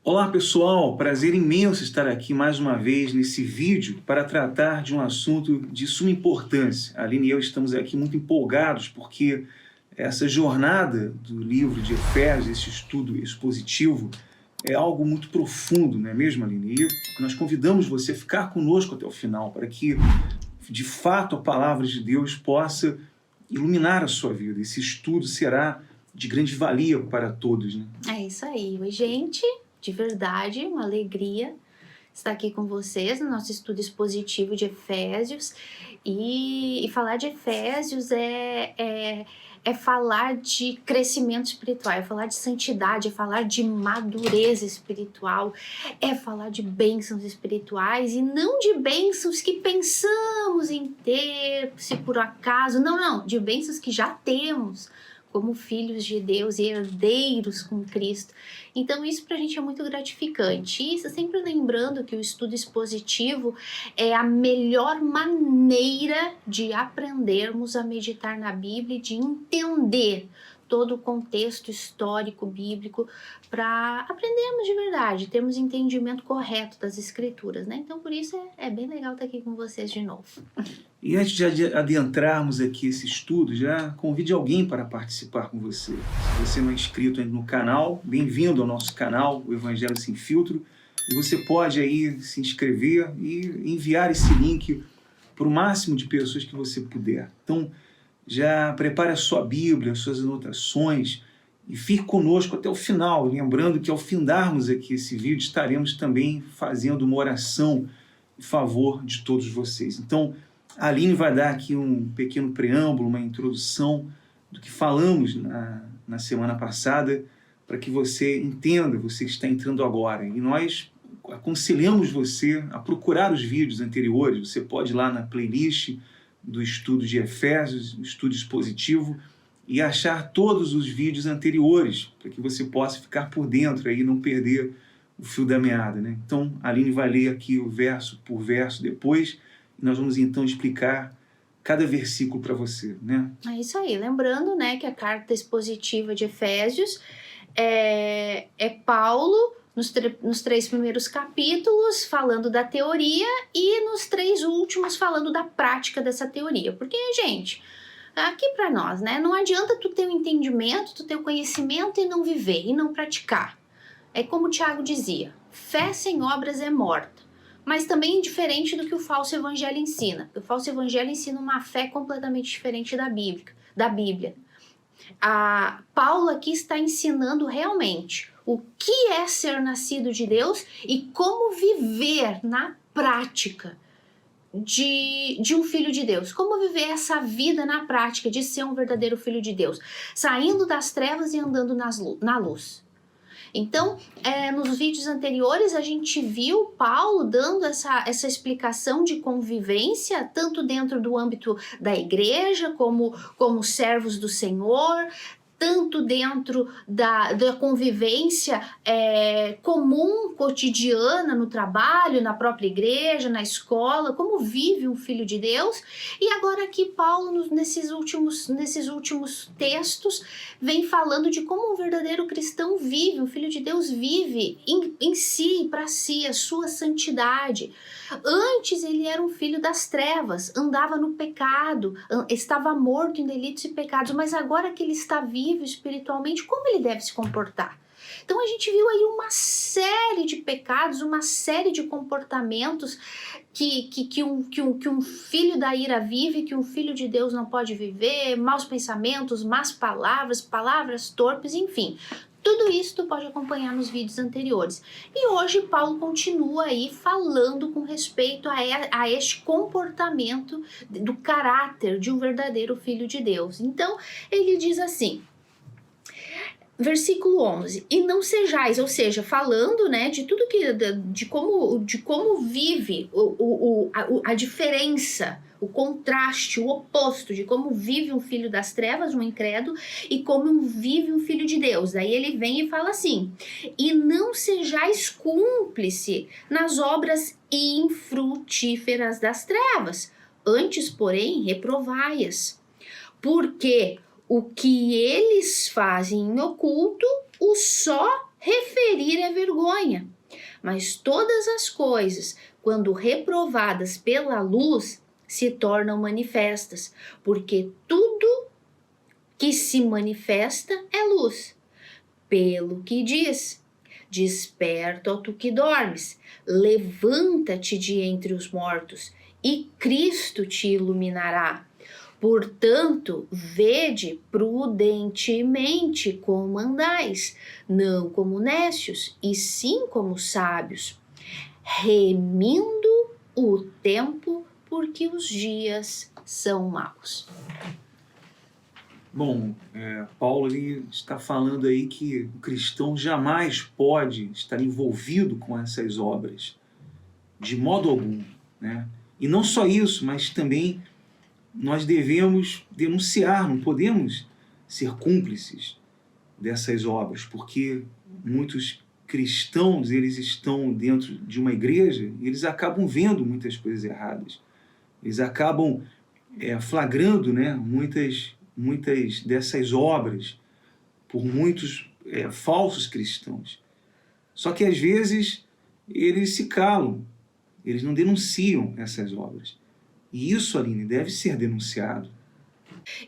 Olá pessoal, prazer imenso estar aqui mais uma vez nesse vídeo para tratar de um assunto de suma importância. A Aline e eu estamos aqui muito empolgados porque essa jornada do livro de Efésios, esse estudo expositivo, é algo muito profundo, não é mesmo, Aline? E nós convidamos você a ficar conosco até o final para que, de fato, a palavra de Deus possa iluminar a sua vida. Esse estudo será de grande valia para todos, né? É isso aí. Oi, gente. De verdade, uma alegria estar aqui com vocês no nosso estudo expositivo de Efésios. E falar de Efésios é falar de crescimento espiritual, é falar de santidade, é falar de madureza espiritual, é falar de bênçãos espirituais e não de bênçãos que pensamos em ter, se por acaso, não, de bênçãos que já temos como filhos de Deus e herdeiros com Cristo. Então isso pra gente é muito gratificante. E isso sempre lembrando que o estudo expositivo é a melhor maneira de aprendermos a meditar na Bíblia e de entender todo o contexto histórico bíblico para aprendermos de verdade, termos entendimento correto das escrituras, né? Então por isso é bem legal estar aqui com vocês de novo. E antes de adentrarmos aqui esse estudo, já convide alguém para participar com você. Se você não é inscrito ainda no canal, bem-vindo ao nosso canal, o Evangelho Sem Filtro. E você pode aí se inscrever e enviar esse link para o máximo de pessoas que você puder. Então, já prepare a sua Bíblia, as suas anotações e fique conosco até o final. Lembrando que ao findarmos aqui esse vídeo, estaremos também fazendo uma oração em favor de todos vocês. Então, a Aline vai dar aqui um pequeno preâmbulo, uma introdução do que falamos na semana passada, para que você entenda, você que está entrando agora. E nós aconselhamos você a procurar os vídeos anteriores. Você pode ir lá na playlist do estudo de Efésios, estudo expositivo, e achar todos os vídeos anteriores, para que você possa ficar por dentro e não perder o fio da meada, né? Então, a Aline vai ler aqui o verso por verso depois, e nós vamos então explicar cada versículo para você, né? É isso aí. Lembrando, né, que a carta expositiva de Efésios é Paulo nos 3 primeiros capítulos falando da teoria e nos 3 últimos falando da prática dessa teoria. Porque, gente, aqui para nós, né, não adianta tu ter o entendimento, tu ter o conhecimento e não viver, e não praticar. É como o Tiago dizia, fé sem obras é morta. Mas também diferente do que o falso evangelho ensina. O falso evangelho ensina uma fé completamente diferente da Bíblia. Paulo aqui está ensinando realmente o que é ser nascido de Deus e como viver na prática de um filho de Deus. Como viver essa vida na prática de ser um verdadeiro filho de Deus. Saindo das trevas e andando na luz. Então, nos vídeos anteriores a gente viu Paulo dando essa explicação de convivência, tanto dentro do âmbito da igreja, como servos do Senhor, tanto dentro da convivência comum, cotidiana, no trabalho, na própria igreja, na escola, como vive um filho de Deus. E agora aqui Paulo, nesses últimos textos, vem falando de como um verdadeiro cristão vive, um filho de Deus vive em si, para si, a sua santidade. Antes ele era um filho das trevas, andava no pecado, estava morto em delitos e pecados, mas agora que ele está vivo espiritualmente, como ele deve se comportar? Então a gente viu aí uma série de pecados, uma série de comportamentos que um filho da ira vive, que um filho de Deus não pode viver, maus pensamentos, más palavras, palavras torpes, enfim. Tudo isso tu pode acompanhar nos vídeos anteriores. E hoje Paulo continua aí falando com respeito a este comportamento do caráter de um verdadeiro filho de Deus. Então ele diz assim, versículo 11, e não sejais, ou seja, falando, né, de tudo de como vive a diferença, o contraste, o oposto de como vive um filho das trevas, um incrédulo, e como vive um filho de Deus. Aí ele vem e fala assim, e não sejais cúmplice nas obras infrutíferas das trevas, antes, porém, reprovai-as, porque o que eles fazem em oculto, o só referir é vergonha. Mas todas as coisas, quando reprovadas pela luz, se tornam manifestas, porque tudo que se manifesta é luz. Pelo que diz: desperta, ó tu que dormes, levanta-te de entre os mortos, e Cristo te iluminará. Portanto, vede prudentemente como andais, não como nécios, e sim como sábios, remindo o tempo, porque os dias são maus. Bom, Paulo ele está falando aí que o cristão jamais pode estar envolvido com essas obras, de modo algum, né? E não só isso, mas também nós devemos denunciar, não podemos ser cúmplices dessas obras, porque muitos cristãos, eles estão dentro de uma igreja e eles acabam vendo muitas coisas erradas. Eles acabam flagrando, né, muitas dessas obras por muitos falsos cristãos. Só que às vezes eles se calam, eles não denunciam essas obras. E isso, Aline, deve ser denunciado.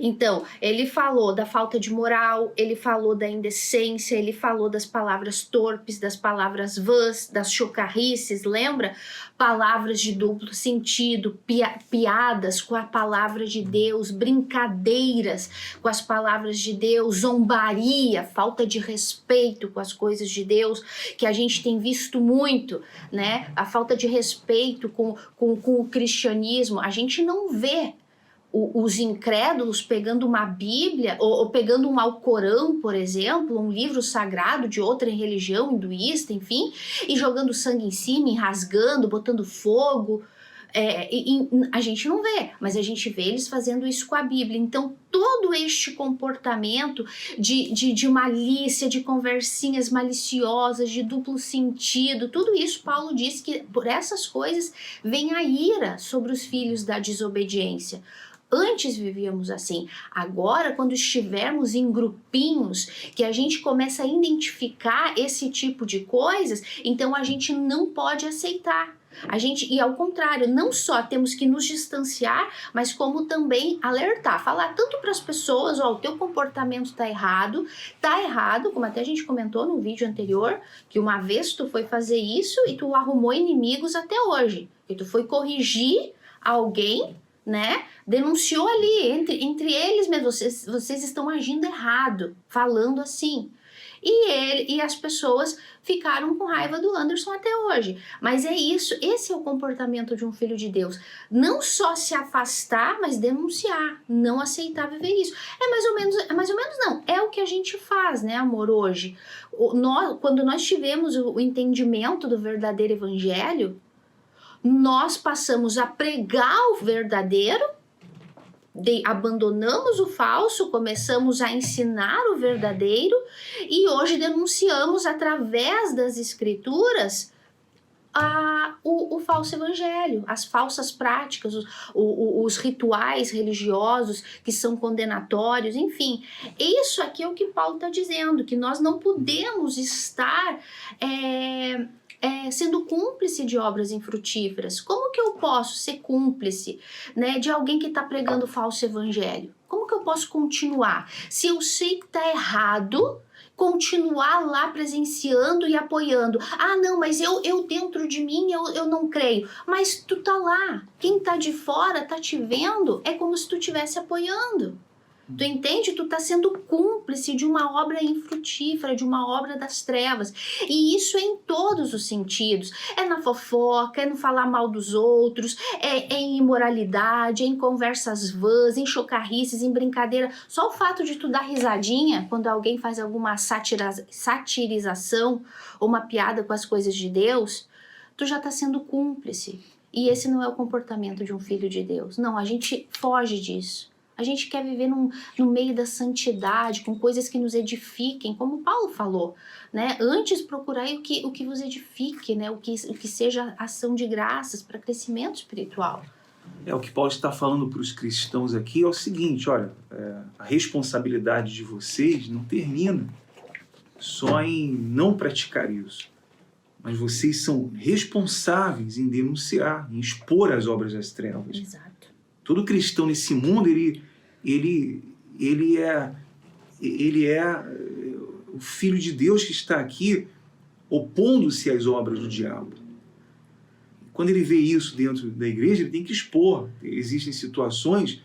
Então, ele falou da falta de moral, ele falou da indecência, ele falou das palavras torpes, das palavras vãs, das chocarrices, lembra? Palavras de duplo sentido, piadas com a palavra de Deus, brincadeiras com as palavras de Deus, zombaria, falta de respeito com as coisas de Deus, que a gente tem visto muito, né? A falta de respeito com o cristianismo, a gente não vê os incrédulos pegando uma Bíblia ou pegando um Alcorão, por exemplo, um livro sagrado de outra religião, hinduísta, enfim, e jogando sangue em cima, e rasgando, botando fogo. A gente não vê, mas a gente vê eles fazendo isso com a Bíblia. Então, todo este comportamento de malícia, de conversinhas maliciosas, de duplo sentido, tudo isso, Paulo diz que por essas coisas vem a ira sobre os filhos da desobediência. Antes vivíamos assim. Agora, quando estivermos em grupinhos, que a gente começa a identificar esse tipo de coisas, então a gente não pode aceitar. E ao contrário, não só temos que nos distanciar, mas como também alertar, falar tanto para as pessoas, ó, o teu comportamento tá errado, como até a gente comentou no vídeo anterior, que uma vez tu foi fazer isso e tu arrumou inimigos até hoje, e tu foi corrigir alguém, né? Denunciou ali, entre eles mesmo, vocês estão agindo errado, falando assim. E as pessoas ficaram com raiva do Anderson até hoje. Mas é isso, esse é o comportamento de um filho de Deus. Não só se afastar, mas denunciar, não aceitar viver isso. É mais ou menos não, é o que a gente faz, né, amor, hoje. Quando nós tivemos o entendimento do verdadeiro evangelho, nós passamos a pregar o verdadeiro, abandonamos o falso, começamos a ensinar o verdadeiro e hoje denunciamos através das escrituras o falso evangelho, as falsas práticas, os rituais religiosos que são condenatórios, enfim. Isso aqui é o que Paulo está dizendo, que nós não podemos estar sendo cúmplice de obras infrutíferas. Como que eu posso ser cúmplice, né, de alguém que está pregando falso evangelho? Como que eu posso continuar? Se eu sei que está errado, continuar lá presenciando e apoiando. Ah, não, mas eu dentro de mim eu não creio. Mas tu tá lá. Quem tá de fora tá te vendo, é como se tu estivesse apoiando. Tu entende? Tu tá sendo cúmplice de uma obra infrutífera, de uma obra das trevas. E isso é em todos os sentidos. É na fofoca, é no falar mal dos outros, é em imoralidade, é em conversas vãs, em chocarrices, em brincadeira. Só o fato de tu dar risadinha quando alguém faz alguma satirização ou uma piada com as coisas de Deus, tu já tá sendo cúmplice. E esse não é o comportamento de um filho de Deus. Não, a gente foge disso. A gente quer viver no meio da santidade, com coisas que nos edifiquem, como Paulo falou, né? Antes procurai o que vos edifique, né? O que seja ação de graças para crescimento espiritual. O que Paulo está falando para os cristãos aqui é o seguinte, olha, a responsabilidade de vocês não termina só em não praticar isso. mas vocês são responsáveis em denunciar, em expor as obras das trevas. Exato. Todo cristão nesse mundo, ele é o Filho de Deus que está aqui opondo-se às obras do diabo. Quando ele vê isso dentro da igreja, ele tem que expor. Existem situações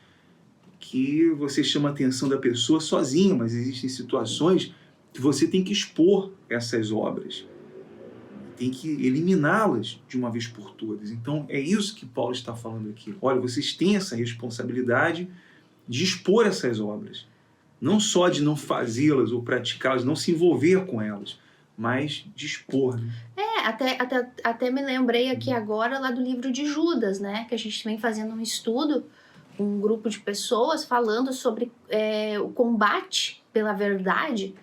que você chama a atenção da pessoa sozinha, mas existem situações que você tem que expor essas obras. Tem que eliminá-las de uma vez por todas. Então, é isso que Paulo está falando aqui. Olha, vocês têm essa responsabilidade de expor essas obras. Não só de não fazê-las ou praticá-las, não se envolver com elas, mas de expor. Né? Até me lembrei aqui agora lá do livro de Judas, né? Que a gente vem fazendo um estudo, um grupo de pessoas falando sobre o combate pela verdade.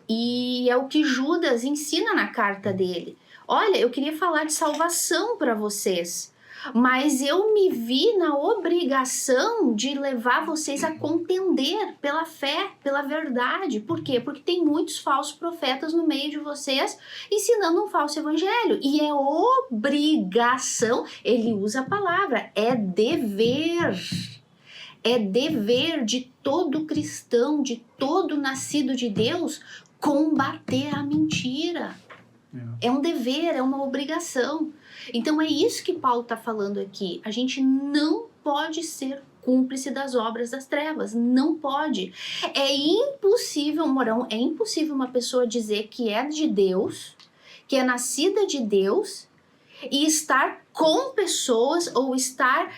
E é o que Judas ensina na carta dele. Olha, eu queria falar de salvação para vocês, mas eu me vi na obrigação de levar vocês a contender pela fé, pela verdade. Por quê? Porque tem muitos falsos profetas no meio de vocês ensinando um falso evangelho. E é obrigação, ele usa a palavra, é dever. É dever de todo cristão, de todo nascido de Deus, combater a mentira. É um dever, é uma obrigação. Então é isso que Paulo está falando aqui. A gente não pode ser cúmplice das obras das trevas. Não pode. É impossível, Morão, é impossível uma pessoa dizer que é de Deus, que é nascida de Deus, e estar com pessoas ou estar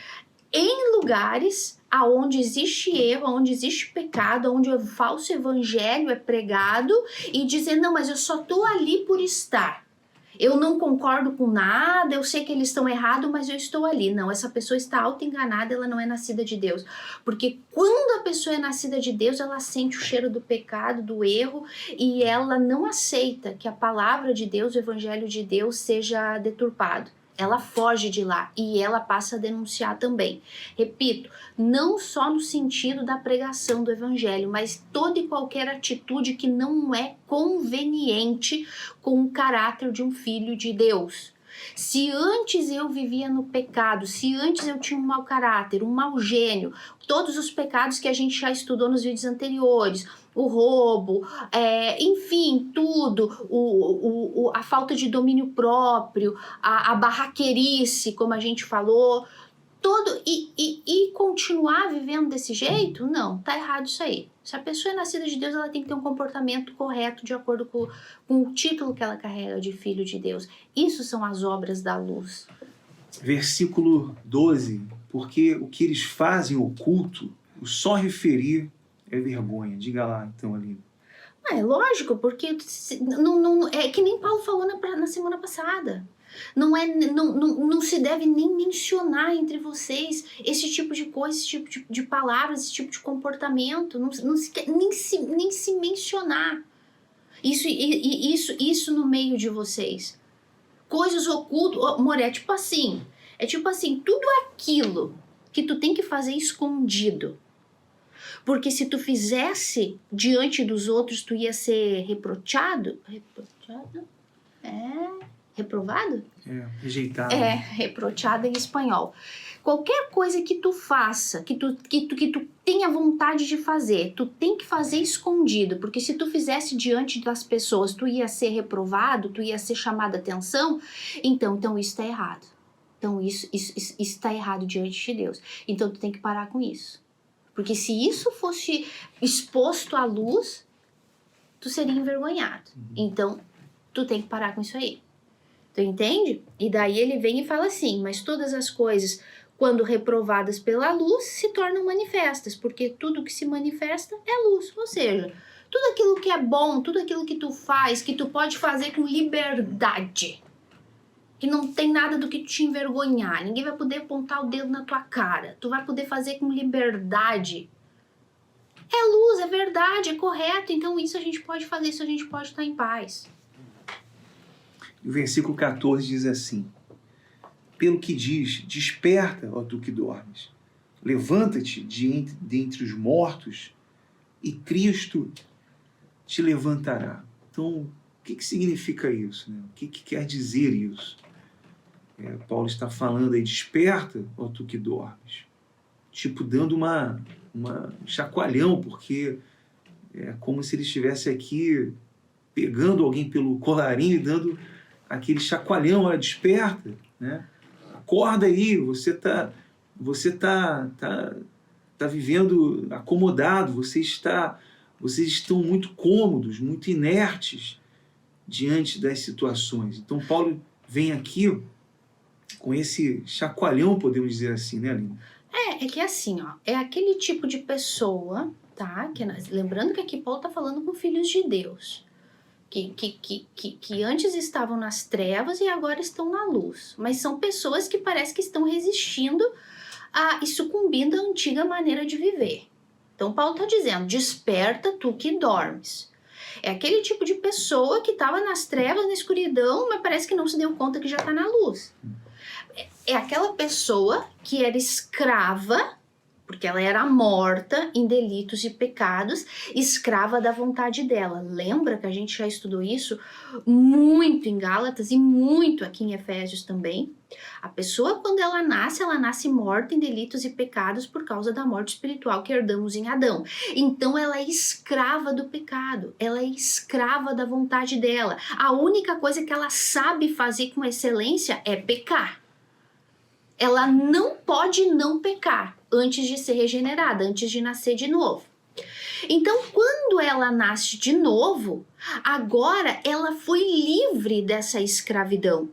em lugares aonde existe erro, onde existe pecado, onde o falso evangelho é pregado e dizer, não, mas eu só estou ali por estar. Eu não concordo com nada, eu sei que eles estão errados, mas eu estou ali. Não, essa pessoa está auto-enganada, ela não é nascida de Deus. Porque quando a pessoa é nascida de Deus, ela sente o cheiro do pecado, do erro, e ela não aceita que a palavra de Deus, o evangelho de Deus, seja deturpado. Ela foge de lá e ela passa a denunciar também. Repito, não só no sentido da pregação do evangelho, mas toda e qualquer atitude que não é conveniente com o caráter de um filho de Deus. Se antes eu vivia no pecado, se antes eu tinha um mau caráter, um mau gênio, todos os pecados que a gente já estudou nos vídeos anteriores, o roubo, enfim, tudo, a falta de domínio próprio, a barraquerice, como a gente falou, todo, e continuar vivendo desse jeito? Não, tá errado isso aí. Se a pessoa é nascida de Deus, ela tem que ter um comportamento correto de acordo com o título que ela carrega de filho de Deus. Isso são as obras da luz. Versículo 12, porque o que eles fazem oculto, o só referir é vergonha. Diga lá, então, ali. É lógico, porque não, é que nem Paulo falou na semana passada. Não se deve nem mencionar entre vocês esse tipo de coisa, esse tipo de palavras, esse tipo de comportamento. Nem se mencionar. Isso no meio de vocês. Coisas ocultas. Amor, é tipo assim, tudo aquilo que tu tem que fazer escondido. Porque se tu fizesse diante dos outros, tu ia ser reprochado? Reprochado? Reprovado? Rejeitado. Reprochado em espanhol. Qualquer coisa que tu faça, que tu tenha vontade de fazer, tu tem que fazer escondido, porque se tu fizesse diante das pessoas, tu ia ser reprovado, tu ia ser chamado a atenção, então isso está errado. Então isso está errado diante de Deus. Então tu tem que parar com isso. Porque se isso fosse exposto à luz, tu seria envergonhado. Então tu tem que parar com isso aí. Tu entende? E daí ele vem e fala assim, mas todas as coisas, quando reprovadas pela luz, se tornam manifestas, porque tudo que se manifesta é luz. Ou seja, tudo aquilo que é bom, tudo aquilo que tu faz, que tu pode fazer com liberdade, que não tem nada do que te envergonhar, ninguém vai poder apontar o dedo na tua cara, tu vai poder fazer com liberdade. É luz, é verdade, é correto, então isso a gente pode fazer, isso a gente pode estar em paz. O versículo 14 diz assim, pelo que diz, desperta, ó tu que dormes, levanta-te dentre os mortos e Cristo te levantará. Então, que significa isso, né? O que quer dizer isso? Paulo está falando aí, desperta, ó tu que dormes. Tipo, dando uma chacoalhão, porque é como se ele estivesse aqui pegando alguém pelo colarinho e dando aquele chacoalhão, olha, desperta, né? Acorda aí, você tá vivendo acomodado, vocês estão muito cômodos, muito inertes diante das situações. Então Paulo vem aqui com esse chacoalhão, podemos dizer assim, né, Aline? É que assim, ó, é aquele tipo de pessoa, tá? Lembrando que aqui Paulo tá falando com filhos de Deus, que antes estavam nas trevas e agora estão na luz. Mas são pessoas que parece que estão resistindo e sucumbindo à antiga maneira de viver. Então Paulo tá dizendo, desperta tu que dormes. É aquele tipo de pessoa que estava nas trevas, na escuridão, mas parece que não se deu conta que já está na luz. É aquela pessoa que era escrava, porque ela era morta em delitos e pecados, escrava da vontade dela. Lembra que a gente já estudou isso muito em Gálatas e muito aqui em Efésios também? A pessoa, quando ela nasce morta em delitos e pecados por causa da morte espiritual que herdamos em Adão. Então ela é escrava do pecado, ela é escrava da vontade dela. A única coisa que ela sabe fazer com excelência é pecar. Ela não pode não pecar antes de ser regenerada, antes de nascer de novo. Então, quando ela nasce de novo, agora ela foi livre dessa escravidão.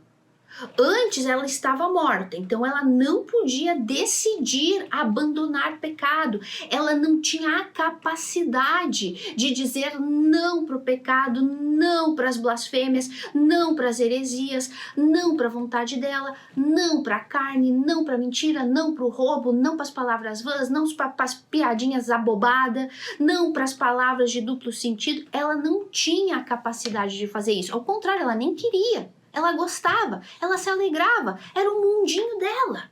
Antes ela estava morta, então ela não podia decidir abandonar pecado. Ela não tinha a capacidade de dizer não para o pecado, não para as blasfêmias, não para as heresias, não para a vontade dela, não para a carne, não para a mentira, não para o roubo, não para as palavras vãs, não para as piadinhas abobadas, não para as palavras de duplo sentido. Ela não tinha a capacidade de fazer isso. Ao contrário, ela nem queria. Ela gostava, ela se alegrava, era o mundinho dela.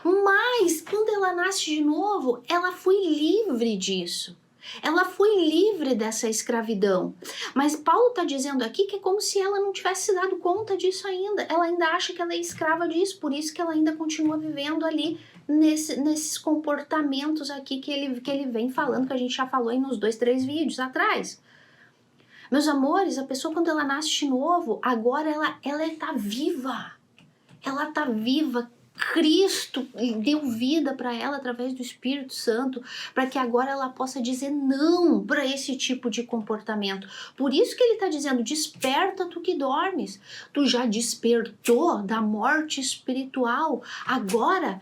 Mas, quando ela nasce de novo, ela foi livre disso. Ela foi livre dessa escravidão. Mas Paulo está dizendo aqui que é como se ela não tivesse se dado conta disso ainda. Ela ainda acha que ela é escrava disso, por isso que ela ainda continua vivendo ali nesses comportamentos aqui que ele vem falando, que a gente já falou aí nos 2, 3 vídeos atrás. Meus amores, a pessoa quando ela nasce de novo, agora ela está viva. Ela está viva. Cristo deu vida para ela através do Espírito Santo, para que agora ela possa dizer não para esse tipo de comportamento. Por isso que ele está dizendo, desperta tu que dormes. Tu já despertou da morte espiritual. Agora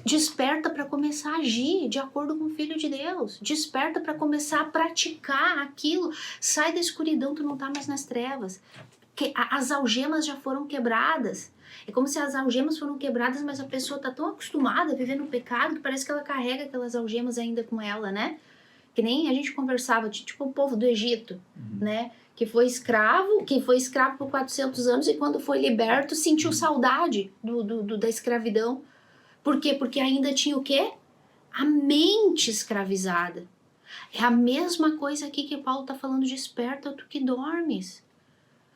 desperta para começar a agir de acordo com o Filho de Deus. Desperta para começar a praticar aquilo. Sai da escuridão, tu não tá mais nas trevas. As algemas já foram quebradas. É como se as algemas foram quebradas, mas a pessoa tá tão acostumada a viver no pecado que parece que ela carrega aquelas algemas ainda com ela, né? Que nem a gente conversava, tipo o povo do Egito, né? Que foi escravo por 400 anos e quando foi liberto sentiu saudade da escravidão. Por quê? Porque ainda tinha o quê? A mente escravizada. É a mesma coisa aqui que Paulo está falando, desperta tu que dormes.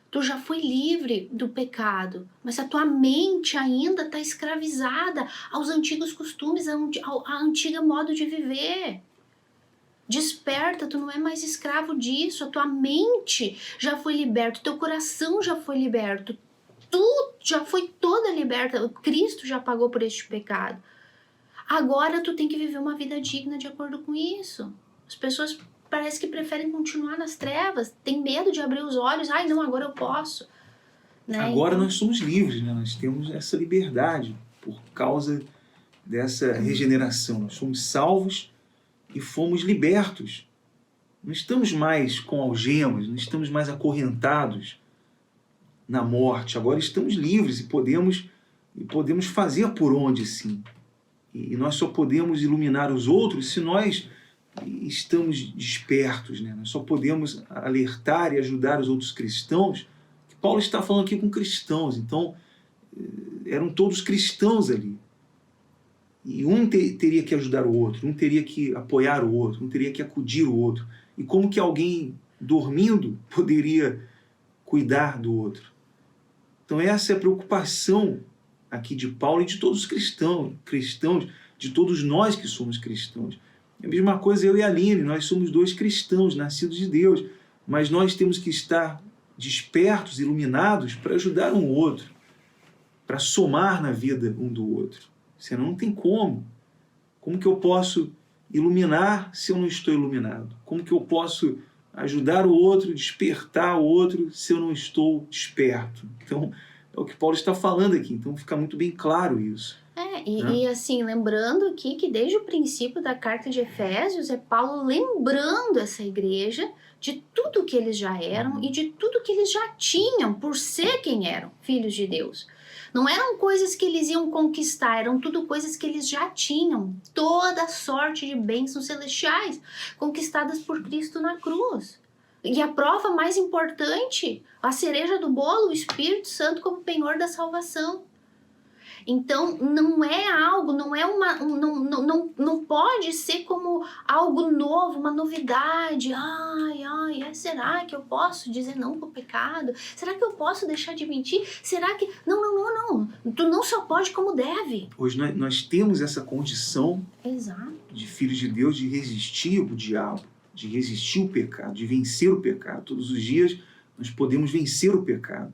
Tu já foi livre do pecado, mas a tua mente ainda está escravizada aos antigos costumes, a antiga modo de viver. Desperta, tu não é mais escravo disso, a tua mente já foi liberta, teu coração já foi liberto. Tu já foi toda liberta, Cristo já pagou por este pecado. Agora tu tem que viver uma vida digna de acordo com isso. As pessoas parece que preferem continuar nas trevas, tem medo de abrir os olhos, ai não, agora eu posso. Né? Agora nós somos livres, né? Nós temos essa liberdade por causa dessa regeneração. Nós fomos salvos e fomos libertos. Não estamos mais com algemas, não estamos mais acorrentados na morte. Agora estamos livres e podemos fazer por onde sim. E nós só podemos iluminar os outros se nós estamos despertos, né? Nós só podemos alertar e ajudar os outros cristãos. Que Paulo está falando aqui com cristãos, então eram todos cristãos ali. E um teria que ajudar o outro, um teria que apoiar o outro, um teria que acudir o outro. E como que alguém dormindo poderia cuidar do outro. Então essa é a preocupação aqui de Paulo e de todos os cristãos, de todos nós que somos cristãos. É a mesma coisa eu e a Aline, nós somos dois cristãos, nascidos de Deus, mas nós temos que estar despertos, iluminados para ajudar um outro, para somar na vida um do outro. Senão não tem como. Como que eu posso iluminar se eu não estou iluminado? Como que eu posso ajudar o outro, despertar o outro se eu não estou desperto? Então, é o que Paulo está falando aqui. Então, fica muito bem claro isso. E assim, lembrando aqui que desde o princípio da carta de Efésios, é Paulo lembrando essa igreja de tudo que eles já eram e de tudo que eles já tinham por ser quem eram, filhos de Deus. Não eram coisas que eles iam conquistar, eram tudo coisas que eles já tinham. Toda sorte de bênçãos celestiais conquistadas por Cristo na cruz. E a prova mais importante, a cereja do bolo, o Espírito Santo como penhor da salvação. Então, não é algo, não pode ser como algo novo, uma novidade. Será que eu posso dizer não para o pecado? Será que eu posso deixar de mentir? Será que... Não. Tu não só pode como deve. Hoje nós temos essa condição Exato. De filhos de Deus de resistir o diabo, de resistir o pecado, de vencer o pecado. Todos os dias nós podemos vencer o pecado,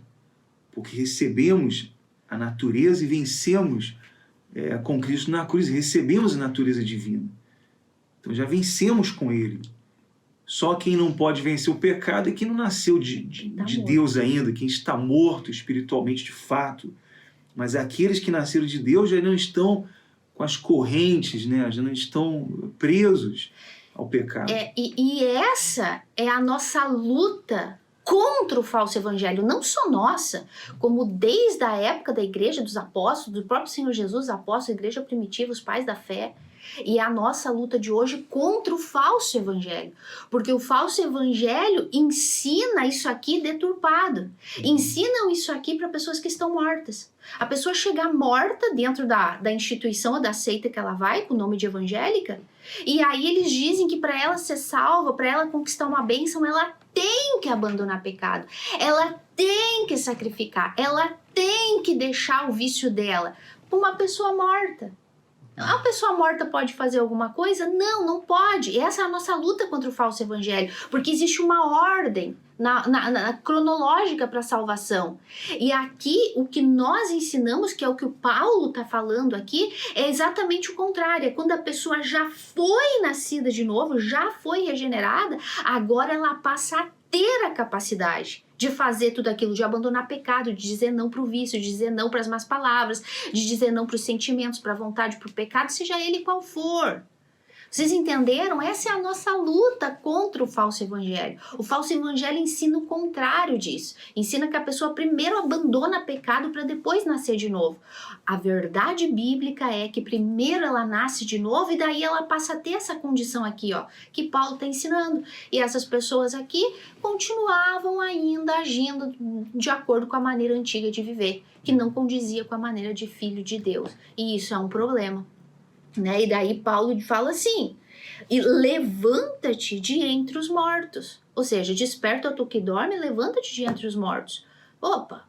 porque recebemos a natureza e vencemos com Cristo na cruz, recebemos a natureza divina. Então já vencemos com Ele. Só quem não pode vencer o pecado é quem não nasceu de Deus ainda, quem está morto espiritualmente de fato. Mas aqueles que nasceram de Deus já não estão com as correntes, né? Já não estão presos ao pecado. E essa é a nossa luta contra o falso evangelho, não só nossa, como desde a época da igreja dos apóstolos, do próprio Senhor Jesus, apóstolos, a igreja primitiva, os pais da fé, e a nossa luta de hoje contra o falso evangelho, porque o falso evangelho ensina isso aqui deturpado, ensinam isso aqui para pessoas que estão mortas. A pessoa chegar morta dentro da instituição ou da seita que ela vai, com o nome de evangélica, e aí eles dizem que para ela ser salva, para ela conquistar uma bênção, ela tem que abandonar pecado, ela tem que sacrificar, ela tem que deixar o vício dela para uma pessoa morta. A pessoa morta pode fazer alguma coisa? Não, não pode. Essa é a nossa luta contra o falso evangelho, porque existe uma ordem cronológica para a salvação. E aqui, o que nós ensinamos, que é o que o Paulo está falando aqui, é exatamente o contrário. É quando a pessoa já foi nascida de novo, já foi regenerada, agora ela passa a ter a capacidade de fazer tudo aquilo, de abandonar pecado, de dizer não para o vício, de dizer não para as más palavras, de dizer não para os sentimentos, para a vontade, para o pecado, seja ele qual for. Vocês entenderam? Essa é a nossa luta contra o falso evangelho. O falso evangelho ensina o contrário disso. Ensina que a pessoa primeiro abandona pecado para depois nascer de novo. A verdade bíblica é que primeiro ela nasce de novo e daí ela passa a ter essa condição aqui, ó, que Paulo está ensinando. E essas pessoas aqui continuavam ainda agindo de acordo com a maneira antiga de viver, que não condizia com a maneira de filho de Deus. E isso é um problema. Né? E daí Paulo fala assim, e levanta-te de entre os mortos, ou seja, desperta tu que dorme, levanta-te de entre os mortos. Opa,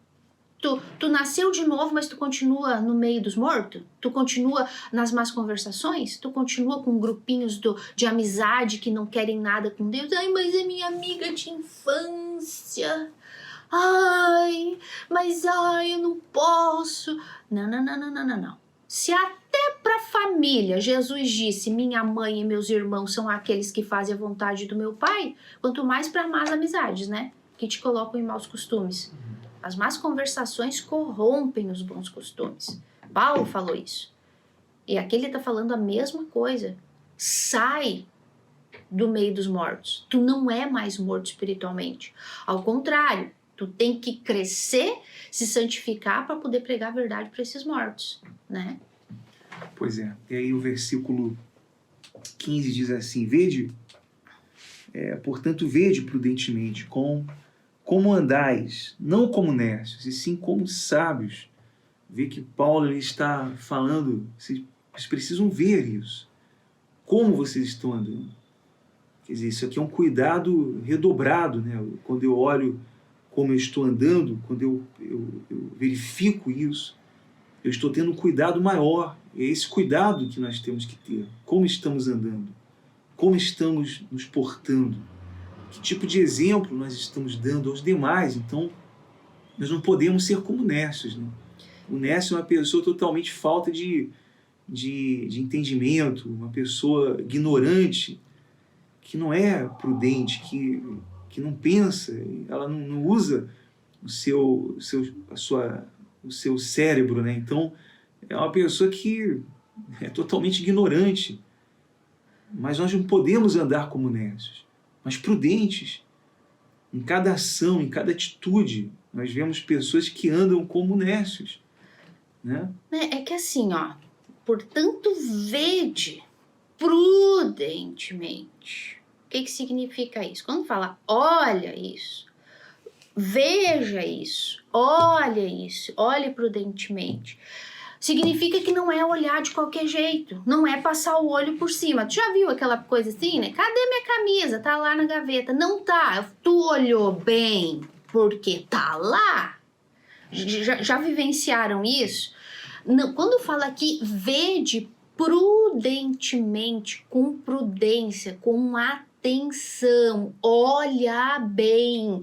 tu nasceu de novo, mas tu continua no meio dos mortos? Tu continua nas más conversações? Tu continua com grupinhos de amizade que não querem nada com Deus? Ai, mas é minha amiga de infância. Ai, eu não posso. Não. Se até para a família Jesus disse, minha mãe e meus irmãos são aqueles que fazem a vontade do meu pai, quanto mais para más amizades, né? Que te colocam em maus costumes. As más conversações corrompem os bons costumes. Paulo falou isso. E aqui ele está falando a mesma coisa. Sai do meio dos mortos. Tu não é mais morto espiritualmente. Ao contrário, tu tem que crescer, se santificar para poder pregar a verdade para esses mortos, né? Pois é. E aí o versículo 15 diz assim, portanto, vede prudentemente como andais, não como necios, e sim como sábios. Vê que Paulo ele está falando, vocês precisam ver isso. Como vocês estão andando. Quer dizer, isso aqui é um cuidado redobrado, né? Quando eu olho como eu estou andando, quando eu verifico isso, eu estou tendo um cuidado maior. É esse cuidado que nós temos que ter. Como estamos andando? Como estamos nos portando? Que tipo de exemplo nós estamos dando aos demais? Então, nós não podemos ser como Nécio, né? O Nécio é uma pessoa totalmente falta de entendimento, uma pessoa ignorante, que não é prudente, que não pensa, ela não usa o seu cérebro, né? Então, é uma pessoa que é totalmente ignorante. Mas nós não podemos andar como Nécios, mas prudentes. Em cada ação, em cada atitude, nós vemos pessoas que andam como Nécios, né? É que assim, ó, portanto, vede prudentemente. O que significa isso? Quando fala, olha isso, veja isso, olhe prudentemente. Significa que não é olhar de qualquer jeito, não é passar o olho por cima. Tu já viu aquela coisa assim, né? Cadê minha camisa? Tá lá na gaveta. Não tá. Tu olhou bem porque tá lá. Já vivenciaram isso? Não, quando fala aqui, vede prudentemente, com prudência, com atenção, olha bem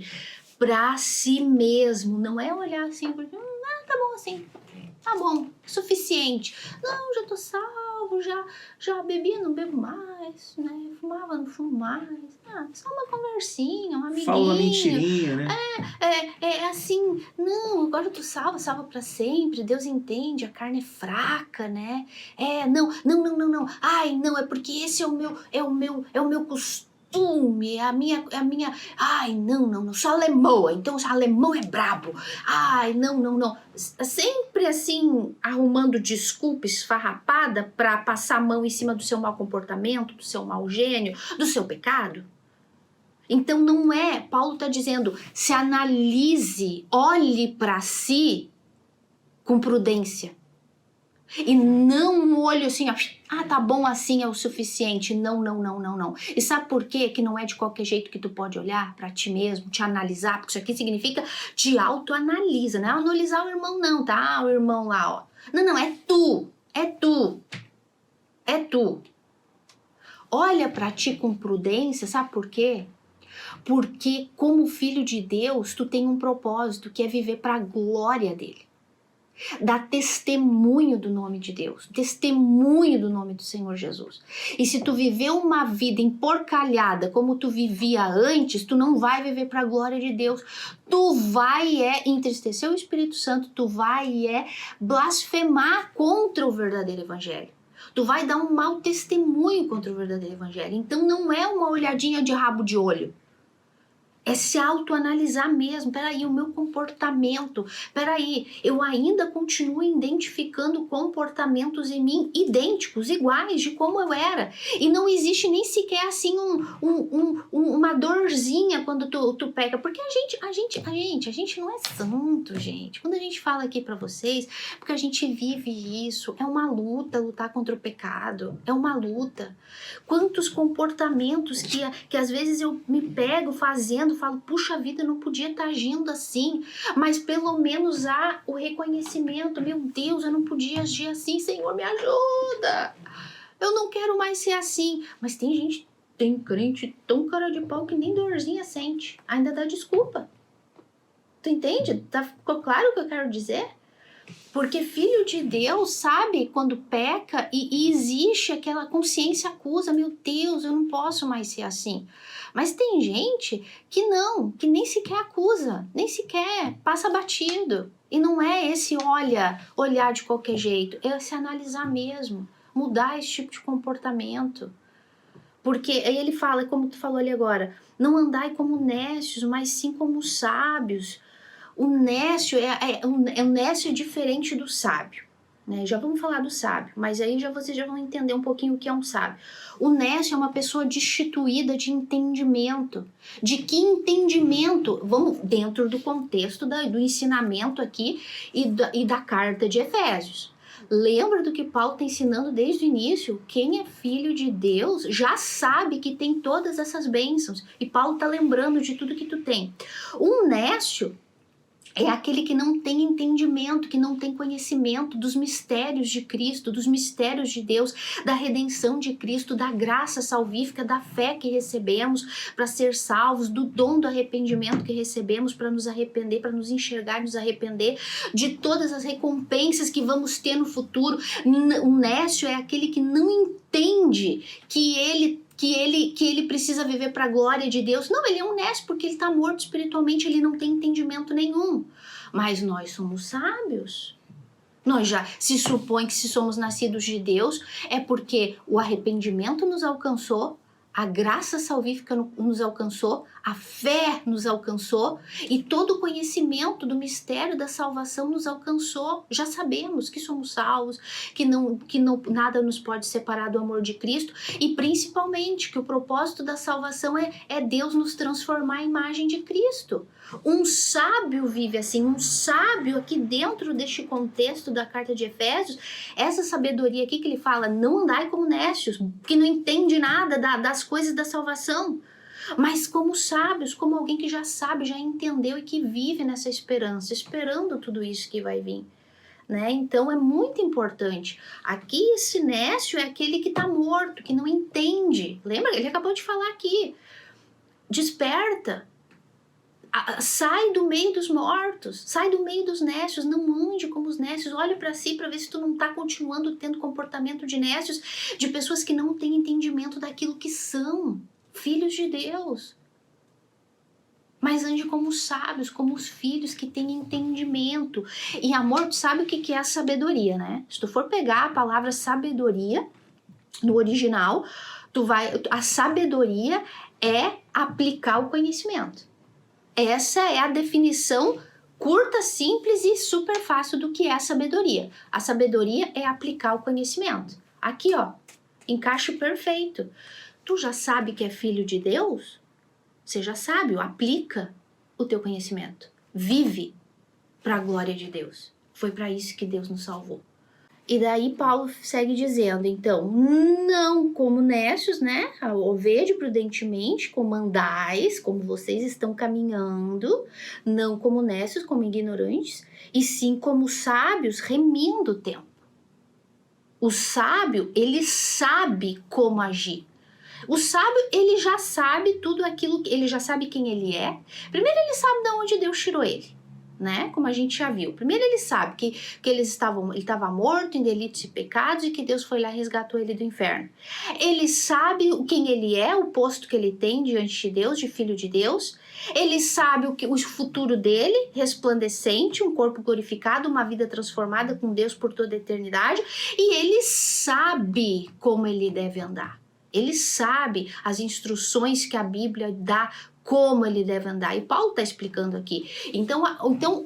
para si mesmo. Não é olhar assim, porque tá bom assim. Tá bom, suficiente. Não, já tô salvo, já bebi, não bebo mais, né? Fumava, não fumo mais. Só uma conversinha, uma amiguinha. Fala uma mentirinha, né? É assim, não, agora eu tô salva pra sempre, Deus entende, a carne é fraca, né? Não. Ai, não, é porque esse é o meu costume. É a minha, ai, não, sou alemão, então o alemão é brabo, ai, não, sempre assim, arrumando desculpa esfarrapada pra passar a mão em cima do seu mau comportamento, do seu mau gênio, do seu pecado. Então não é, Paulo tá dizendo, se analise, olhe pra si com prudência. E não um olho assim, ó, tá bom assim é o suficiente. Não. E sabe por quê? Que não é de qualquer jeito que tu pode olhar pra ti mesmo, te analisar, porque isso aqui significa te autoanalisa, não é analisar o irmão não, tá? O irmão lá, ó. Não, é tu. Olha pra ti com prudência, sabe por quê? Porque como filho de Deus, tu tem um propósito, que é viver pra glória dele. Dá testemunho do nome de Deus, testemunho do nome do Senhor Jesus. E se tu viver uma vida emporcalhada como tu vivia antes, tu não vai viver para a glória de Deus. Tu vai entristecer o Espírito Santo, tu vai blasfemar contra o verdadeiro evangelho. Tu vai dar um mau testemunho contra o verdadeiro evangelho. Então não é uma olhadinha de rabo de olho. É se autoanalisar mesmo. Peraí, o meu comportamento. Peraí, eu ainda continuo identificando comportamentos em mim idênticos, iguais de como eu era. E não existe nem sequer assim uma dorzinha quando tu peca. Porque a gente não é santo, gente. Quando a gente fala aqui pra vocês, porque a gente vive isso. É uma luta, lutar contra o pecado. É uma luta. Quantos comportamentos que às vezes eu me pego fazendo, falo, puxa vida, eu não podia estar agindo assim, mas pelo menos há o reconhecimento, meu Deus, eu não podia agir assim, Senhor, me ajuda, eu não quero mais ser assim. Mas tem crente tão cara de pau que nem dorzinha sente, ainda dá desculpa. Tu entende? Ficou claro o que eu quero dizer? Porque filho de Deus sabe quando peca e existe aquela consciência acusa, meu Deus, eu não posso mais ser assim. Mas tem gente que não, que nem sequer acusa, nem sequer passa batido. E não é esse olhar de qualquer jeito, é se analisar mesmo, mudar esse tipo de comportamento. Porque aí ele fala, como tu falou ali agora, não andai como nécios, mas sim como sábios. O nécio o nécio é diferente do sábio, né? Já vamos falar do sábio, mas aí vocês já vão entender um pouquinho o que é um sábio. O nécio é uma pessoa destituída de entendimento. De que entendimento? Vamos dentro do contexto do ensinamento aqui e da carta de Efésios. Lembra do que Paulo está ensinando desde o início? Quem é filho de Deus já sabe que tem todas essas bênçãos. E Paulo está lembrando de tudo que tu tem. Um nécio é aquele que não tem entendimento, que não tem conhecimento dos mistérios de Cristo, dos mistérios de Deus, da redenção de Cristo, da graça salvífica, da fé que recebemos para ser salvos, do dom do arrependimento que recebemos para nos arrepender, para nos enxergar, nos arrepender, de todas as recompensas que vamos ter no futuro. O nécio é aquele que não entende que ele precisa viver para a glória de Deus. Não, ele é um nécio porque ele está morto espiritualmente, ele não tem entendimento nenhum. Mas nós somos sábios. Nós já se supõe que se somos nascidos de Deus é porque o arrependimento nos alcançou, a graça salvífica nos alcançou, a fé nos alcançou e todo o conhecimento do mistério da salvação nos alcançou. Já sabemos que somos salvos, que nada nos pode separar do amor de Cristo e principalmente que o propósito da salvação é Deus nos transformar à imagem de Cristo. Um sábio vive assim, um sábio aqui dentro deste contexto da carta de Efésios, essa sabedoria aqui que ele fala, não andai como nécios, que não entende nada das coisas da salvação, mas como sábios, como alguém que já sabe, já entendeu e que vive nessa esperança, esperando tudo isso que vai vir. Né? Então é muito importante. Aqui esse nécio é aquele que está morto, que não entende. Lembra? Ele acabou de falar aqui. Desperta. Sai do meio dos mortos, sai do meio dos nécios, não ande como os nécios, olha para si para ver se tu não está continuando tendo comportamento de nécios, de pessoas que não têm entendimento daquilo que são, filhos de Deus. Mas ande como os sábios, como os filhos que têm entendimento. E amor, tu sabe o que é a sabedoria, né? Se tu for pegar a palavra sabedoria, no original, a sabedoria é aplicar o conhecimento. Essa é a definição curta, simples e super fácil do que é a sabedoria. A sabedoria é aplicar o conhecimento. Aqui, ó, encaixe perfeito. Tu já sabe que é filho de Deus? Você já sabe, aplica o teu conhecimento. Vive para a glória de Deus. Foi para isso que Deus nos salvou. E daí Paulo segue dizendo, então, não como nécios, né? Vede prudentemente como andais, como vocês estão caminhando, não como nécios, como ignorantes, e sim como sábios, remindo o tempo. O sábio, ele sabe como agir. O sábio, ele já sabe tudo aquilo, ele já sabe quem ele é. Primeiro ele sabe de onde Deus tirou ele. Né? Como a gente já viu. Primeiro ele sabe que ele estava morto em delitos e pecados e que Deus foi lá e resgatou ele do inferno. Ele sabe quem ele é, o posto que ele tem diante de Deus, de filho de Deus. Ele sabe o futuro dele, resplandecente, um corpo glorificado, uma vida transformada com Deus por toda a eternidade. E ele sabe como ele deve andar. Ele sabe as instruções que a Bíblia dá, como ele deve andar. E Paulo está explicando aqui. Então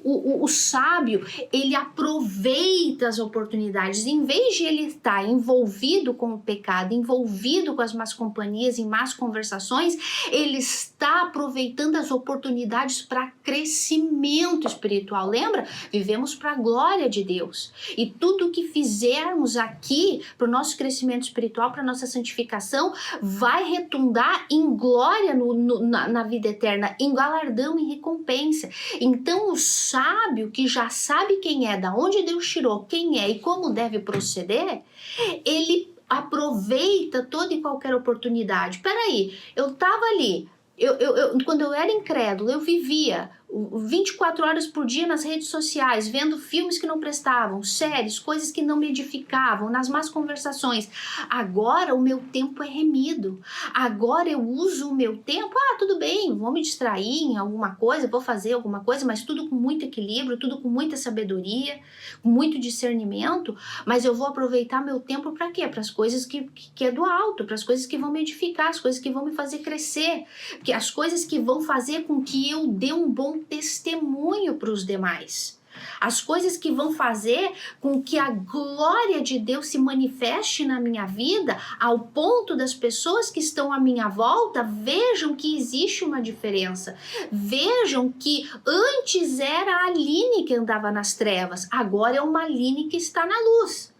o sábio, ele aproveita as oportunidades. Em vez de ele estar envolvido com o pecado, envolvido com as más companhias, em más conversações, ele está aproveitando as oportunidades para crescimento espiritual. Lembra? Vivemos para a glória de Deus. E tudo que fizermos aqui para o nosso crescimento espiritual, para a nossa santificação, vai retundar em glória na vida eterna, em galardão, em recompensa. Então o sábio que já sabe quem é, da onde Deus tirou, quem é e como deve proceder, ele aproveita toda e qualquer oportunidade. Peraí, eu estava ali, quando eu era incrédulo, eu vivia 24 horas por dia nas redes sociais, vendo filmes que não prestavam, séries, coisas que não me edificavam, nas más conversações. Agora o meu tempo é remido. Agora eu uso o meu tempo, tudo bem, vou me distrair em alguma coisa, vou fazer alguma coisa, mas tudo com muito equilíbrio, tudo com muita sabedoria, com muito discernimento, mas eu vou aproveitar meu tempo para quê? Para as coisas que é do alto, para as coisas que vão me edificar, as coisas que vão me fazer crescer, as coisas que vão fazer com que eu dê um bom testemunho para os demais. As coisas que vão fazer com que a glória de Deus se manifeste na minha vida, ao ponto das pessoas que estão à minha volta vejam que existe uma diferença. Vejam que antes era a Aline que andava nas trevas, agora é uma Aline que está na luz.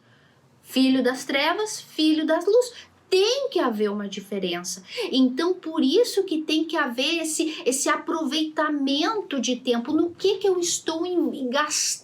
Filho das trevas, filho das luzes. Tem que haver uma diferença. Então, por isso que tem que haver esse aproveitamento de tempo. No que eu estou gastando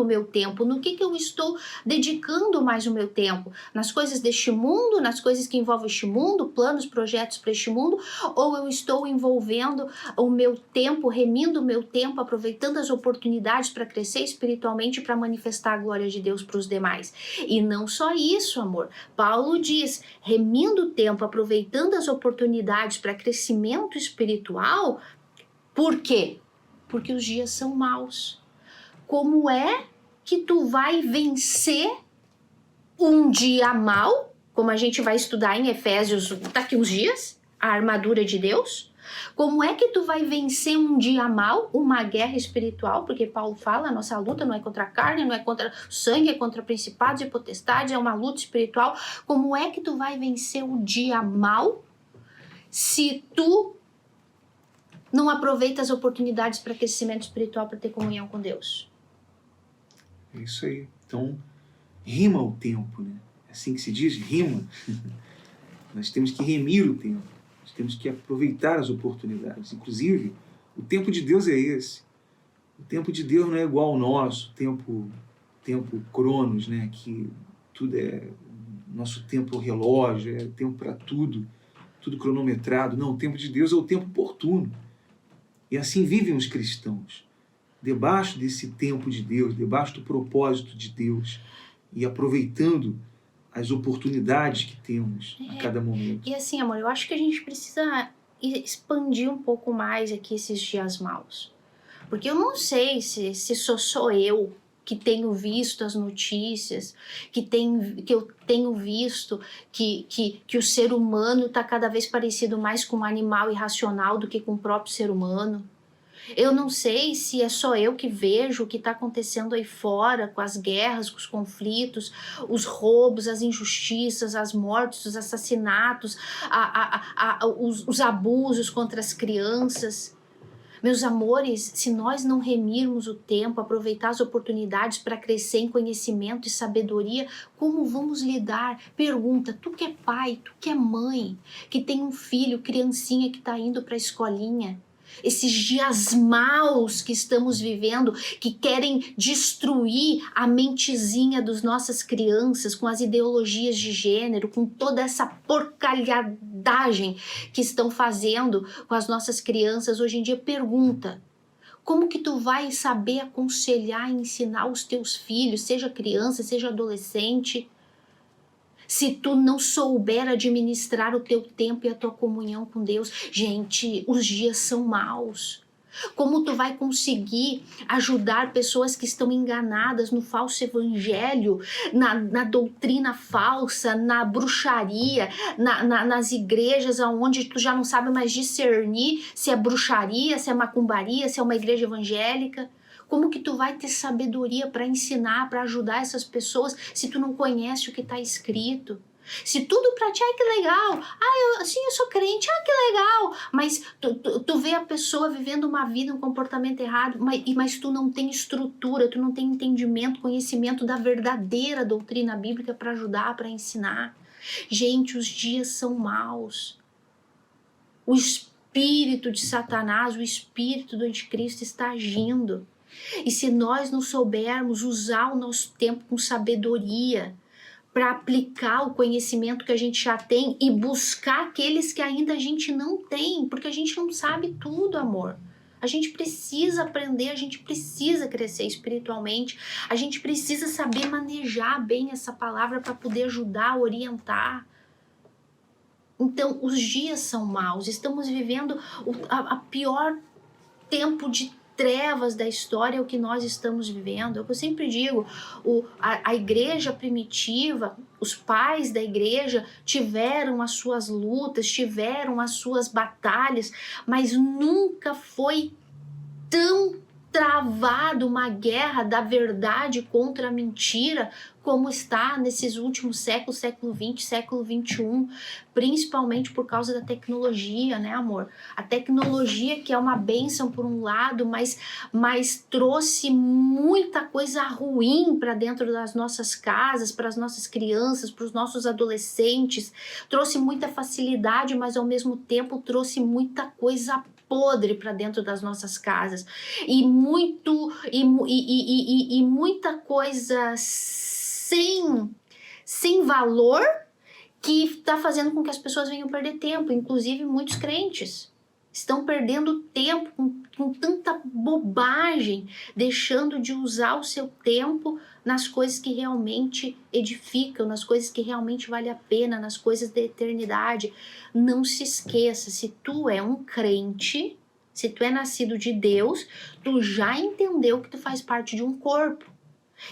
o meu tempo? No que eu estou dedicando mais o meu tempo? Nas coisas deste mundo, nas coisas que envolvem este mundo, planos, projetos para este mundo? Ou eu estou envolvendo o meu tempo, remindo o meu tempo, aproveitando as oportunidades para crescer espiritualmente, para manifestar a glória de Deus para os demais? E não só isso, amor. Paulo diz, remindo o tempo, aproveitando as oportunidades para crescimento espiritual. Por quê? Porque os dias são maus. Como é que tu vai vencer um dia mau, como a gente vai estudar em Efésios daqui uns dias, a armadura de Deus? Como é que tu vai vencer um dia mau, uma guerra espiritual? Porque Paulo fala, a nossa luta não é contra a carne, não é contra o sangue, é contra principados e potestades, é uma luta espiritual. Como é que tu vai vencer o dia mau se tu não aproveita as oportunidades para crescimento espiritual, para ter comunhão com Deus? É isso aí. Então, rima o tempo, né? É assim que se diz, rima. Nós temos que remir o tempo. Nós temos que aproveitar as oportunidades. Inclusive, o tempo de Deus é esse. O tempo de Deus não é igual ao nosso, tempo Cronos, né? Que tudo é nosso tempo relógio, é tempo para tudo cronometrado. Não, o tempo de Deus é o tempo oportuno. E assim vivem os cristãos. Debaixo desse tempo de Deus, debaixo do propósito de Deus e aproveitando as oportunidades que temos a cada momento. E assim, amor, eu acho que a gente precisa expandir um pouco mais aqui esses dias maus. Porque eu não sei se sou eu que tenho visto as notícias, que eu tenho visto que o ser humano está cada vez parecido mais com um animal irracional do que com o próprio ser humano. Eu não sei se é só eu que vejo o que está acontecendo aí fora, com as guerras, com os conflitos, os roubos, as injustiças, as mortes, os assassinatos, os abusos contra as crianças. Meus amores, se nós não remirmos o tempo, aproveitar as oportunidades para crescer em conhecimento e sabedoria, como vamos lidar? Pergunta, tu que é pai, tu que é mãe, que tem um filho, criancinha que está indo para a escolinha, esses dias maus que estamos vivendo, que querem destruir a mentezinha das nossas crianças com as ideologias de gênero, com toda essa porcalhadagem que estão fazendo com as nossas crianças hoje em dia. Pergunta, como que tu vai saber aconselhar e ensinar os teus filhos, seja criança, seja adolescente, se tu não souber administrar o teu tempo e a tua comunhão com Deus? Gente, os dias são maus. Como tu vai conseguir ajudar pessoas que estão enganadas no falso evangelho, na doutrina falsa, na bruxaria, nas igrejas onde tu já não sabe mais discernir se é bruxaria, se é macumbaria, se é uma igreja evangélica? Como que tu vai ter sabedoria para ensinar, para ajudar essas pessoas, se tu não conhece o que está escrito? Se tudo para ti, ai que legal, eu sou crente, que legal, mas tu vê a pessoa vivendo uma vida, um comportamento errado, mas tu não tem estrutura, tu não tem entendimento, conhecimento da verdadeira doutrina bíblica para ajudar, para ensinar. Gente, os dias são maus. O espírito de Satanás, o espírito do anticristo está agindo. E se nós não soubermos usar o nosso tempo com sabedoria para aplicar o conhecimento que a gente já tem e buscar aqueles que ainda a gente não tem, porque a gente não sabe tudo, amor. A gente precisa aprender, a gente precisa crescer espiritualmente, a gente precisa saber manejar bem essa palavra para poder ajudar, orientar. Então, os dias são maus, estamos vivendo a pior tempo de trevas da história, é o que nós estamos vivendo. É o que eu sempre digo, a igreja primitiva, os pais da igreja tiveram as suas lutas, tiveram as suas batalhas, mas nunca foi tão travado uma guerra da verdade contra a mentira, como está nesses últimos séculos, século XX, século XXI, principalmente por causa da tecnologia, né, amor? A tecnologia, que é uma bênção por um lado, mas trouxe muita coisa ruim para dentro das nossas casas, para as nossas crianças, para os nossos adolescentes, trouxe muita facilidade, mas ao mesmo tempo trouxe muita coisa podre para dentro das nossas casas e muita coisa sem valor, que está fazendo com que as pessoas venham perder tempo, inclusive muitos crentes estão perdendo tempo com tanta bobagem, deixando de usar o seu tempo nas coisas que realmente edificam, nas coisas que realmente valem a pena, nas coisas da eternidade. Não se esqueça, se tu é um crente, se tu é nascido de Deus, tu já entendeu que tu faz parte de um corpo.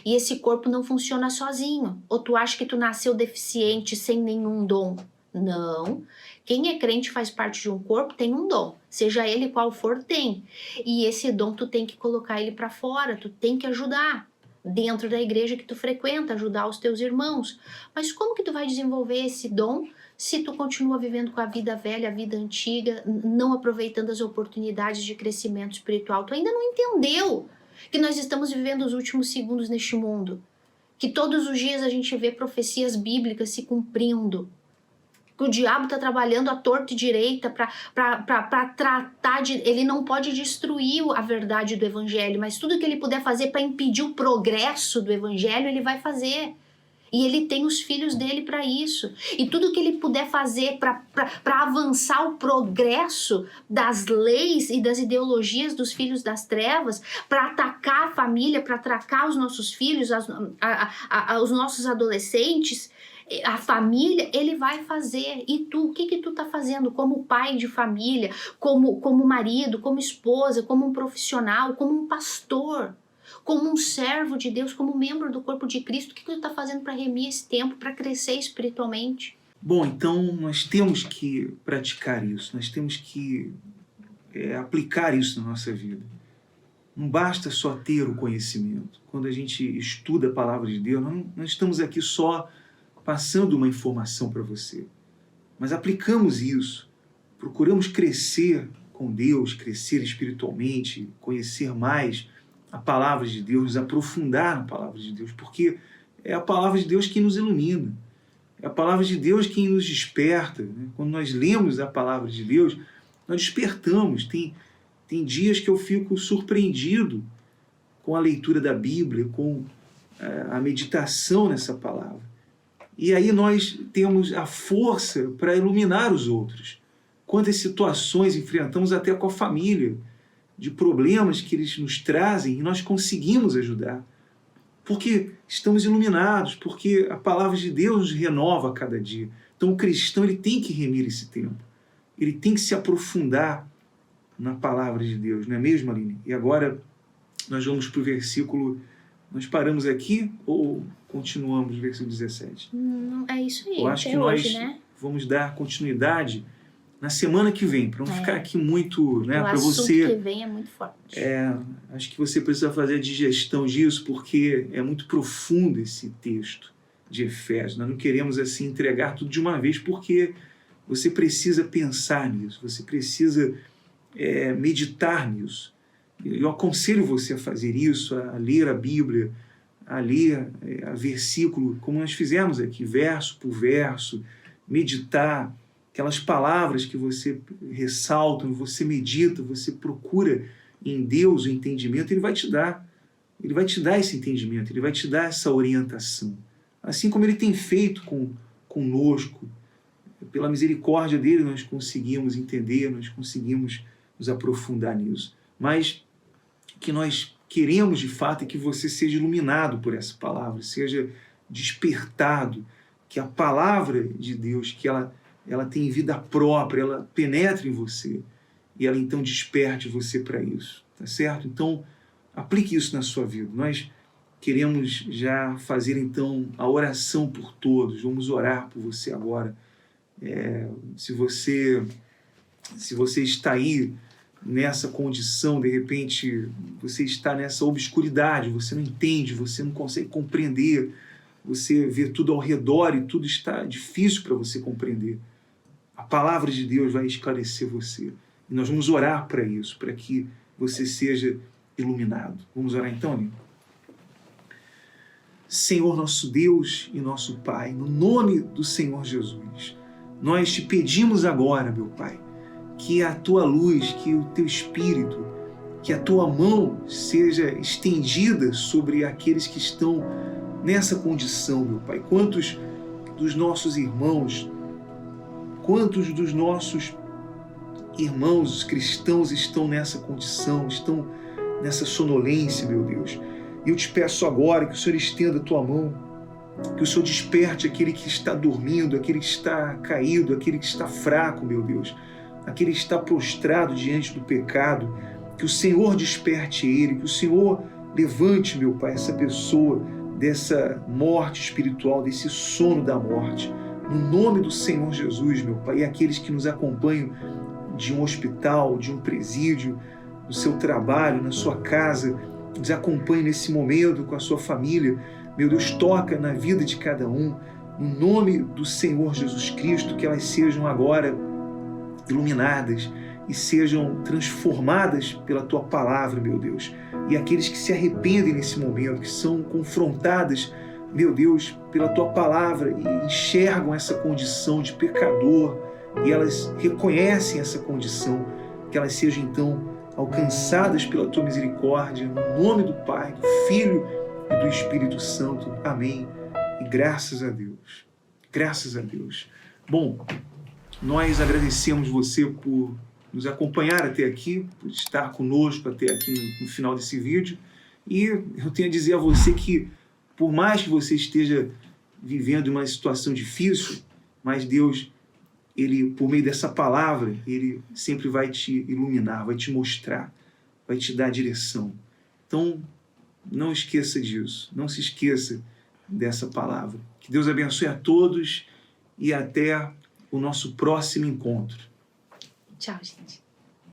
E esse corpo não funciona sozinho. Ou tu acha que tu nasceu deficiente sem nenhum dom? Não. Quem é crente faz parte de um corpo, tem um dom. Seja ele qual for, tem. E esse dom tu tem que colocar ele para fora, tu tem que ajudar. Dentro da igreja que tu frequenta, ajudar os teus irmãos. Mas como que tu vai desenvolver esse dom se tu continua vivendo com a vida velha, a vida antiga, não aproveitando as oportunidades de crescimento espiritual? Tu ainda não entendeu que nós estamos vivendo os últimos segundos neste mundo, que todos os dias a gente vê profecias bíblicas se cumprindo, que o diabo está trabalhando à torta e direita para tratar de... Ele não pode destruir a verdade do evangelho, mas tudo que ele puder fazer para impedir o progresso do evangelho, ele vai fazer. E ele tem os filhos dele para isso. E tudo que ele puder fazer para avançar o progresso das leis e das ideologias dos filhos das trevas, para atacar a família, para atacar os nossos filhos, os nossos adolescentes, a família, ele vai fazer. E tu, o que tu tá fazendo como pai de família, como marido, como esposa, como um profissional, como um pastor? Como um servo de Deus, como membro do corpo de Cristo, o que tu está fazendo para remir esse tempo, para crescer espiritualmente? Bom, então nós temos que praticar isso, nós temos que aplicar isso na nossa vida. Não basta só ter o conhecimento. Quando a gente estuda a palavra de Deus, não estamos aqui só passando uma informação para você, mas aplicamos isso, procuramos crescer com Deus, crescer espiritualmente, conhecer mais a palavra de Deus, nos aprofundar na palavra de Deus, porque é a palavra de Deus que nos ilumina, é a palavra de Deus que nos desperta, né? Quando nós lemos a palavra de Deus, nós despertamos. Tem dias que eu fico surpreendido com a leitura da Bíblia, com a meditação nessa palavra. E aí nós temos a força para iluminar os outros. Quantas situações enfrentamos até com a família, de problemas que eles nos trazem e nós conseguimos ajudar. Porque estamos iluminados, porque a palavra de Deus nos renova a cada dia. Então o cristão ele tem que remir esse tempo. Ele tem que se aprofundar na palavra de Deus, não é mesmo, Aline? E agora nós vamos para o versículo... Nós paramos aqui ou continuamos no versículo 17? É isso aí, eu acho que hoje, nós né? vamos dar continuidade na semana que vem, para não ficar aqui muito, né, para você. O assunto que vem é muito forte. Acho que você precisa fazer a digestão disso, porque é muito profundo esse texto de Efésios. Nós não queremos assim entregar tudo de uma vez, porque você precisa pensar nisso, você precisa meditar nisso. Eu aconselho você a fazer isso, a ler a Bíblia, a ler a versículo, como nós fizemos aqui, verso por verso, meditar aquelas palavras que você ressalta, você medita, você procura em Deus o entendimento, Ele vai te dar. Ele vai te dar esse entendimento, Ele vai te dar essa orientação. Assim como Ele tem feito conosco, pela misericórdia dEle nós conseguimos entender, nós conseguimos nos aprofundar nisso. Mas o que nós queremos de fato é que você seja iluminado por essa palavra, seja despertado, que a palavra de Deus, que ela tem vida própria, ela penetra em você e ela então desperte você para isso, tá certo? Então, aplique isso na sua vida. Nós queremos já fazer então a oração por todos, vamos orar por você agora. Se você está aí nessa condição, de repente você está nessa obscuridade, você não entende, você não consegue compreender, você vê tudo ao redor e tudo está difícil para você compreender. A palavra de Deus vai esclarecer você. E nós vamos orar para isso, para que você seja iluminado. Vamos orar então, amigo? Senhor nosso Deus e nosso Pai, no nome do Senhor Jesus, nós te pedimos agora, meu Pai, que a tua luz, que o teu Espírito, que a tua mão seja estendida sobre aqueles que estão nessa condição, meu Pai. Quantos dos nossos irmãos os cristãos estão nessa condição, estão nessa sonolência, meu Deus. E eu te peço agora que o Senhor estenda a tua mão, que o Senhor desperte aquele que está dormindo, aquele que está caído, aquele que está fraco, meu Deus, aquele que está prostrado diante do pecado, que o Senhor desperte ele, que o Senhor levante, meu Pai, essa pessoa dessa morte espiritual, desse sono da morte, no nome do Senhor Jesus, meu Pai, e aqueles que nos acompanham de um hospital, de um presídio, no seu trabalho, na sua casa, nos acompanhe nesse momento com a sua família, meu Deus, toca na vida de cada um, no nome do Senhor Jesus Cristo, que elas sejam agora iluminadas e sejam transformadas pela tua palavra, meu Deus. E aqueles que se arrependem nesse momento, que são confrontadas, meu Deus, pela tua palavra e enxergam essa condição de pecador e elas reconhecem essa condição, que elas sejam então alcançadas pela tua misericórdia, no nome do Pai, do Filho e do Espírito Santo. Amém. E graças a Deus. Graças a Deus. Bom, nós agradecemos você por nos acompanhar até aqui, por estar conosco até aqui no final desse vídeo. E eu tenho a dizer a você que, por mais que você esteja vivendo uma situação difícil, mas Deus, Ele, por meio dessa palavra, Ele sempre vai te iluminar, vai te mostrar, vai te dar direção. Então, não esqueça disso, não se esqueça dessa palavra. Que Deus abençoe a todos e até o nosso próximo encontro. Tchau, gente.